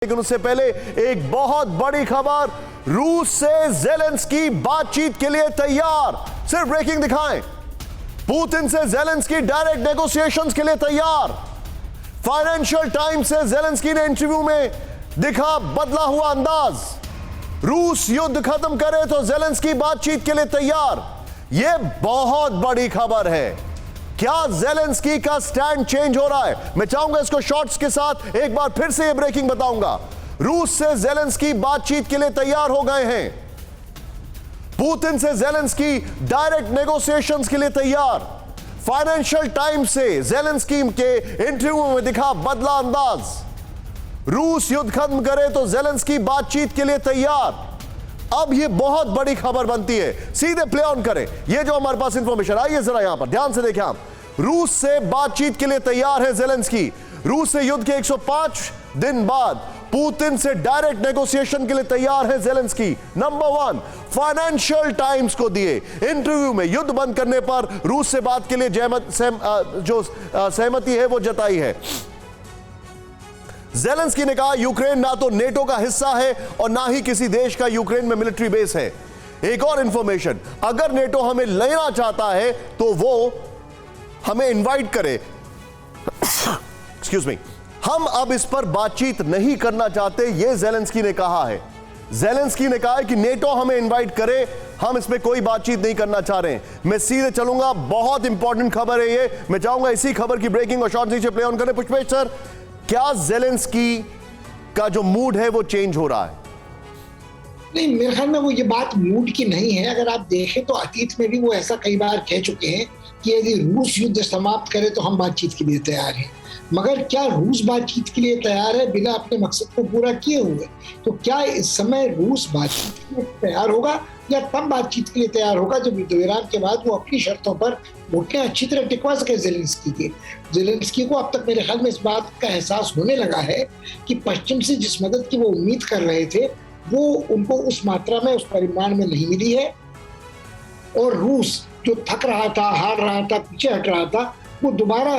लेकिन उससे पहले एक बहुत बड़ी खबर, रूस से ज़ेलेंस्की बातचीत के लिए तैयार। सिर्फ ब्रेकिंग दिखाएं, पुतिन से ज़ेलेंस्की डायरेक्ट नेगोशिएशंस के लिए तैयार। फाइनेंशियल टाइम्स से ज़ेलेंस्की ने इंटरव्यू में दिखा बदला हुआ अंदाज। रूस युद्ध खत्म करे तो ज़ेलेंस्की बातचीत के लिए तैयार। यह बहुत बड़ी खबर है। क्या ज़ेलेंस्की का स्टैंड चेंज हो रहा है? मैं चाहूंगा इसको शॉर्ट्स के साथ एक बार फिर से यह ब्रेकिंग बताऊंगा। रूस से ज़ेलेंस्की बातचीत के लिए तैयार हो गए हैं। पुतिन से ज़ेलेंस्की डायरेक्ट नेगोशिएशंस के लिए तैयार। फाइनेंशियल टाइम्स से ज़ेलेंस्की के इंटरव्यू में दिखा बदला अंदाज। रूस युद्ध खत्म करे तो ज़ेलेंस्की बातचीत के लिए तैयार। अब यह बहुत बड़ी खबर बनती है। सीधे प्ले ऑन करें ये जो हमारे पास इंफॉर्मेशन आई है, जरा यहां पर ध्यान से देखें आप। रूस से बातचीत के लिए तैयार है ज़ेलेंस्की। रूस से युद्ध के 105 दिन बाद पुतिन से डायरेक्ट नेगोशिएशन के लिए तैयार है ज़ेलेंस्की। नंबर 1, फाइनेंशियल टाइम्स को दिए इंटरव्यू में युद्ध बंद करने पर रूस से बात के लिए सहमति है वो जताई है। ज़ेलेंस्की ने कहा यूक्रेन ना तो नेटो का हिस्सा है और ना ही किसी देश का यूक्रेन में मिलिट्री बेस है। एक और इंफॉर्मेशन, अगर नेटो हमें लेना चाहता है तो वो हमें इनवाइट करे। एक्सक्यूज मी, हम अब इस पर बातचीत नहीं करना चाहते, यह ज़ेलेंस्की ने कहा है। ज़ेलेंस्की ने कहा है कि नेटो हमें इनवाइट करे, हम इस पर कोई बातचीत नहीं करना चाह रहे हैं। मैं सीधे चलूंगा, बहुत इंपॉर्टेंट खबर है ये। मैं चाहूंगा इसी खबर की ब्रेकिंग और शॉर्ट नीचे प्ले ऑन करें। पुष्पेश सर, क्या ज़ेलेंस्की का जो मूड है वो चेंज हो रहा है? नहीं, मेरे ख्याल में वो ये बात मूड की नहीं है। अगर आप देखें तो अतीत में भी वो ऐसा कई बार कह चुके हैं कि यदि रूस युद्ध समाप्त करे तो हम बातचीत के लिए तैयार हैं। मगर क्या रूस बातचीत के लिए तैयार है बिना अपने मकसद को पूरा किए हुए? तो क्या इस समय रूस बातचीत के लिए तैयार होगा या तब बातचीत के लिए तैयार होगा जब युद्ध विराम के बाद वो अपनी शर्तों पर वोटें अच्छी तरह टिकवा सके ज़ेलेंस्की को अब तक मेरे ख्याल में इस बात का एहसास होने लगा है कि पश्चिम से जिस मदद की वो उम्मीद कर रहे थे वो उनको उस मात्रा में, उस परिमाण में नहीं मिली है। और रूस जो थक रहा था, हार रहा था, पीछे हट रहा था, वो दोबारा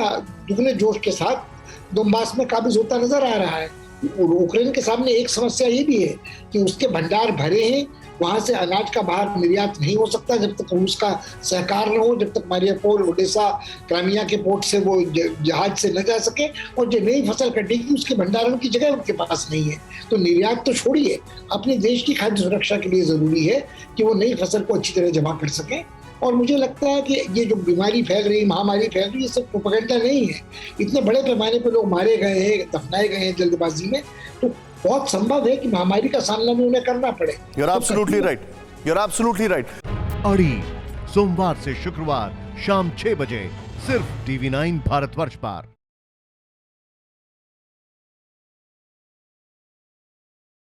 दुगने जोश के साथ दोनबास में काबिज होता नजर आ रहा है। यूक्रेन के सामने एक समस्या ये भी है कि उसके भंडार भरे हैं, वहां से अनाज का बाहर निर्यात नहीं हो सकता जब तक रूस का सहकार न हो, जब तक मारियापोल, ओडेसा, क्राइमिया के पोर्ट से वो जहाज से न जा सके। और जो नई फसल कटेगी उसके भंडारण की जगह उनके पास नहीं है। तो निर्यात तो छोड़िए, अपने देश की खाद्य सुरक्षा के लिए जरूरी है कि वो नई फसल को अच्छी तरह जमा कर सके। और मुझे लगता है कि ये जो बीमारी फैल रही, महामारी फैल रही, ये सब प्रोपेगेंडा नहीं है। इतने बड़े पैमाने पर लोग मारे गए हैं, दफनाए गए हैं जल्दबाजी में, तो बहुत संभव है कि महामारी का सामना भी उन्हें करना पड़े। You're absolutely right. You're absolutely right. अड़ी सोमवार से शुक्रवार शाम 6 बजे सिर्फ TV9 भारतवर्ष पर।